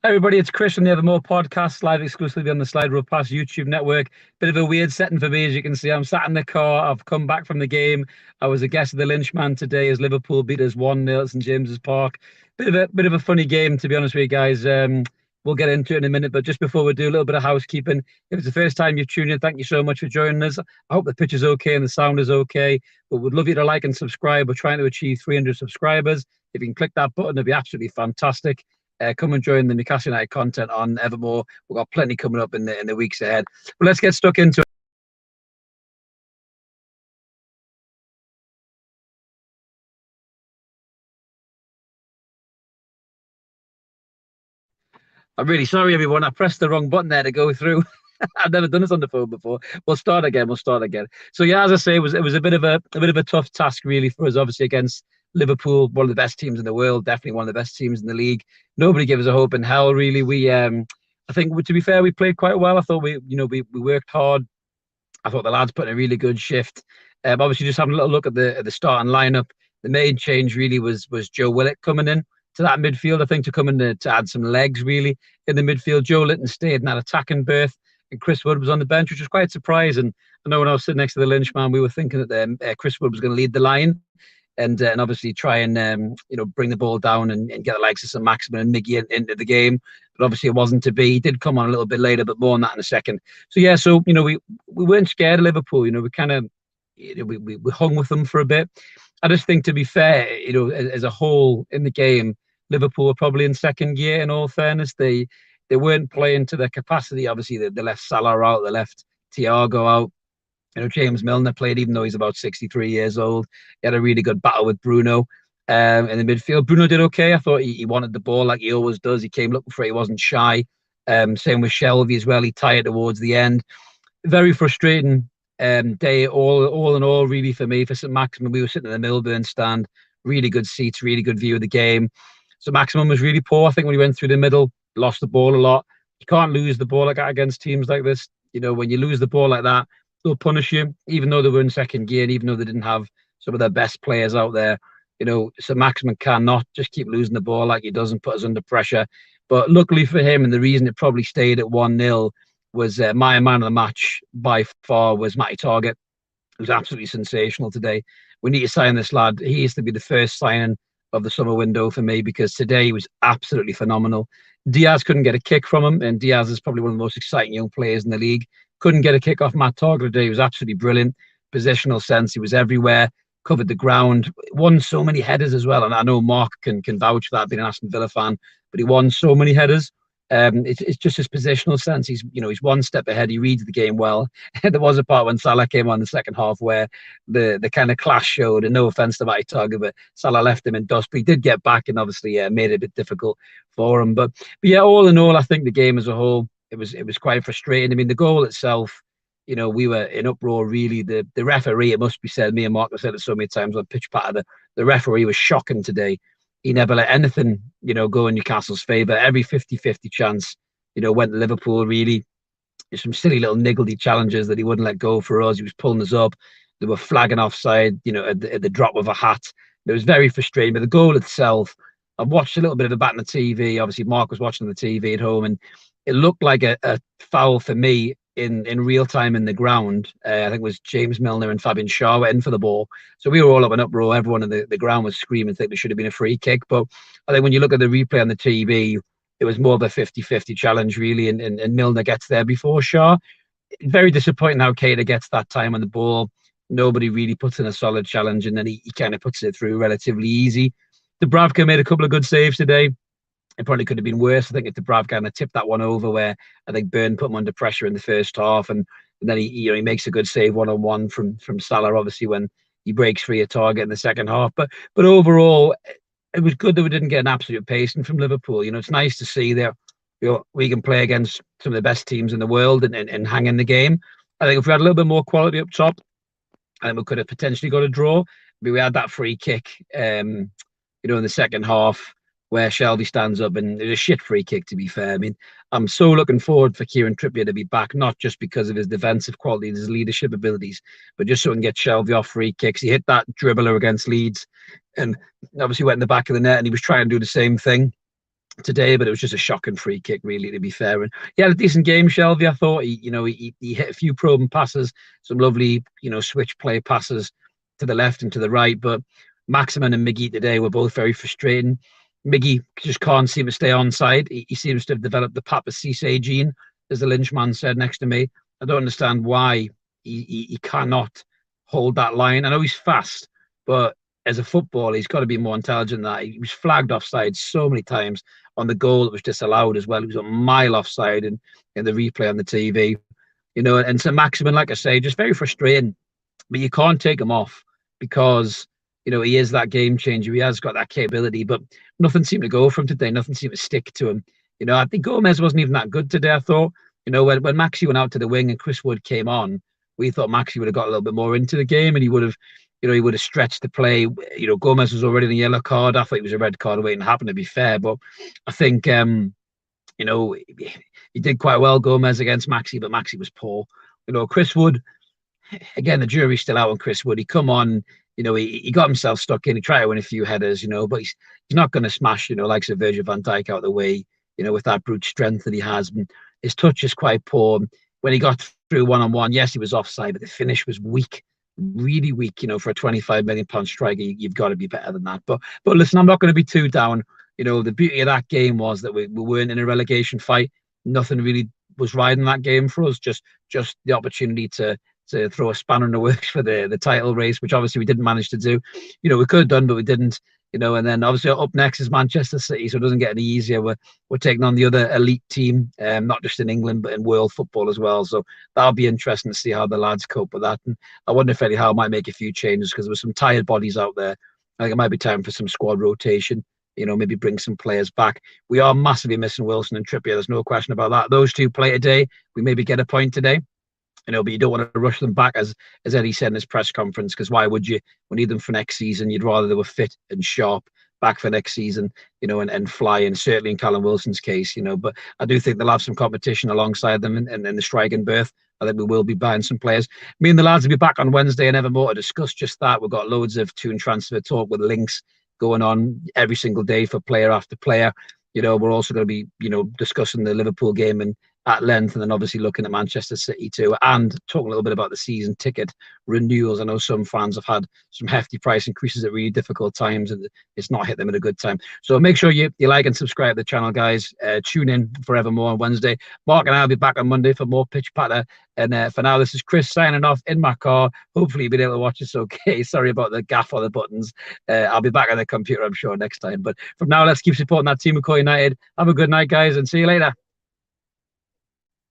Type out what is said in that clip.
Hey everybody, it's Chris from the Evermore podcast, live exclusively on the Slide Rule Pass YouTube network. Bit of a weird setting for me, as you can see. I'm sat in the car. I've come back from the game. I was a guest of the Lynchman today as Liverpool beat us 1-0 at St James's Park. Bit of a funny game, to be honest with you guys. We'll get into it in a minute, but just before we do, a little bit of housekeeping. If it's the first time you've tuned in, thank you so much for joining us. I hope the pitch is okay and the sound is okay. But we'd love you to like and subscribe. We're trying to achieve 300 subscribers. If you can click that button, it'd be absolutely fantastic. Come and join the Newcastle United content on Evermore. We've got plenty coming up in the weeks ahead. But let's get stuck into it. I'm really sorry, everyone. I pressed the wrong button there to go through. I've never done this on the phone before. We'll start again. We'll start again. So yeah, as I say, it was a bit of a tough task really for us, obviously against Liverpool, one of the best teams in the world, definitely one of the best teams in the league. Nobody gave us a hope in hell, really. I think to be fair, we played quite well. I thought we worked hard. I thought the lads put in a really good shift. Obviously, just having a little look at the starting lineup, the main change really was Joe Willett coming in to that midfield. I think to come in to add some legs really in the midfield. Joe Litton stayed in that attacking berth, and Chris Wood was on the bench, which was quite surprising. I know when I was sitting next to the Lynchman, we were thinking that Chris Wood was going to lead the line and obviously try and bring the ball down and get the likes of St Maximin and Miggy into the game. But obviously it wasn't to be. He did come on a little bit later, but more on that in a second. So yeah, so we weren't scared of Liverpool. We kind of we hung with them for a bit. I just think, to be fair, as a whole in the game, Liverpool were probably in second gear. In all fairness, they weren't playing to their capacity. Obviously, they left Salah out, they left Thiago out. James Milner played, even though he's about 63 years old. He had a really good battle with Bruno in the midfield. Bruno did okay. I thought he wanted the ball like he always does. He came looking for it. He wasn't shy. Same with Shelby as well. He tired towards the end. Very frustrating day, all in all, really, for me, for St Maximin. We were sitting in the Milburn stand. Really good seats, really good view of the game. St Maximin was really poor. I think when he went through the middle, lost the ball a lot. You can't lose the ball like that against teams like this. When you lose the ball like that, they'll punish you, even though they were in second gear, and even though they didn't have some of their best players out there. St Maximin cannot just keep losing the ball like he does and put us under pressure. But luckily for him, and the reason it probably stayed at 1-0 was my man of the match by far was Matty Target. It was absolutely sensational today. We need to sign this lad. He is to be the first signing of the summer window for me, because today he was absolutely phenomenal. Diaz couldn't get a kick from him, and Diaz is probably one of the most exciting young players in the league. Couldn't get a kick off Matt Target today. He was absolutely brilliant. Positional sense, he was everywhere, covered the ground, won so many headers as well. And I know Mark can vouch for that, being an Aston Villa fan, but he won so many headers. It's just his positional sense. He's one step ahead. He reads the game well. There was a part when Salah came on the second half where the kind of clash showed, and no offense to Matty Target, but Salah left him in dust. But he did get back and obviously made it a bit difficult for him. But yeah, all in all, I think the game as a whole, it was quite frustrating. I mean, the goal itself, we were in uproar really. The referee, it must be said, me and Mark have said it so many times on Pitch Patter, the referee was shocking today. He never let anything, go in Newcastle's favour. Every 50-50 chance, went to Liverpool, really. There's some silly little niggledy challenges that he wouldn't let go for us. He was pulling us up. They were flagging offside, at the drop of a hat. It was very frustrating. But the goal itself, I've watched a little bit of it back on the TV. Obviously, Mark was watching the TV at home, and it looked like a foul for me in real time in the ground. I think it was James Milner and Fabian Schär were in for the ball. So we were all up in uproar. Everyone in the ground was screaming, think there should have been a free kick. But I think when you look at the replay on the TV, it was more of a 50-50 challenge, really. And Milner gets there before Schär. Very disappointing how Keita gets that time on the ball. Nobody really puts in a solid challenge, and then he kind of puts it through relatively easy. Dubravka made a couple of good saves today. It probably could have been worse. I think if Dubravka kind of tipped that one over, where I think Byrne put him under pressure in the first half, and then he makes a good save one-on-one from Salah, obviously, when he breaks free a Target in the second half. But overall, it was good that we didn't get an absolute pacing from Liverpool. It's nice to see that we can play against some of the best teams in the world and hang in the game. I think if we had a little bit more quality up top, I think we could have potentially got a draw. But we had that free kick, in the second half, where Shelby stands up, and it was a shit free kick, to be fair. I mean, I'm so looking forward for Kieran Trippier to be back, not just because of his defensive quality and his leadership abilities, but just so we can get Shelby off free kicks. He hit that dribbler against Leeds and obviously went in the back of the net, and he was trying to do the same thing. today, but it was just a shocking free kick, really, to be fair. And he had a decent game, Shelby. I thought he hit a few probing passes, some lovely switch play passes to the left and to the right. But Maximin and Miggy today were both very frustrating. Miggy just can't seem to stay on side. He seems to have developed the Papa Cisse gene, as the Lynchman said next to me. I don't understand why he cannot hold that line. I know he's fast, but as a footballer, he's got to be more intelligent than that. He was flagged offside so many times on the goal that was disallowed as well. He was a mile offside in the replay on the TV. And so Maximin, like I say, just very frustrating. But you can't take him off because he is that game changer. He has got that capability, but nothing seemed to go for him today. Nothing seemed to stick to him. I think Gomez wasn't even that good today, I thought. When Maxi went out to the wing and Chris Wood came on, we thought Maxi would have got a little bit more into the game and he would have stretched the play. Gomez was already in a yellow card. I thought it was a red card waiting to happen, to be fair. But I think, he did quite well, Gomez, against Maxi, but Maxi was poor. Chris Wood, again, the jury's still out on Chris Wood. He come on, he got himself stuck in. He tried to win a few headers, but he's not going to smash, like Sir Virgil van Dijk out of the way, with that brute strength that he has. And his touch is quite poor. When he got through one-on-one, yes, he was offside, but the finish was weak, really weak. For a £25 million striker, you've got to be better than that. But listen, I'm not going to be too down. The beauty of that game was that we weren't in a relegation fight. Nothing really was riding that game for us. Just the opportunity to throw a spanner in the works for the title race, which obviously we didn't manage to do. We could have done, but we didn't. And then obviously up next is Manchester City, so it doesn't get any easier. We're taking on the other elite team, not just in England, but in world football as well. So that'll be interesting to see how the lads cope with that. And I wonder if Eddie Howe might make a few changes because there were some tired bodies out there. I think it might be time for some squad rotation, maybe bring some players back. We are massively missing Wilson and Trippier. There's no question about that. Those two play today. We maybe get a point today. But you don't want to rush them back, as Eddie said in his press conference, because why would you? We need them for next season. You'd rather they were fit and sharp back for next season, and fly. And certainly in Callum Wilson's case, but I do think they'll have some competition alongside them in the striking berth. I think we will be buying some players. Me and the lads will be back on Wednesday and ever more to discuss just that. We've got loads of tune transfer talk with links going on every single day for player after player. We're also going to be, discussing the Liverpool game and at length, and then obviously looking at Manchester City too, and talking a little bit about the season ticket renewals. I know some fans have had some hefty price increases at really difficult times, and it's not hit them at a good time. So make sure you like and subscribe to the channel, guys. Tune in forevermore on Wednesday. Mark and I will be back on Monday for more pitch patter. And for now, this is Chris signing off in my car. Hopefully you'll be able to watch this okay. Sorry about the gaff on the buttons. I'll be back on the computer, I'm sure, next time. But from now, let's keep supporting that team of Core United. Have a good night, guys, and see you later.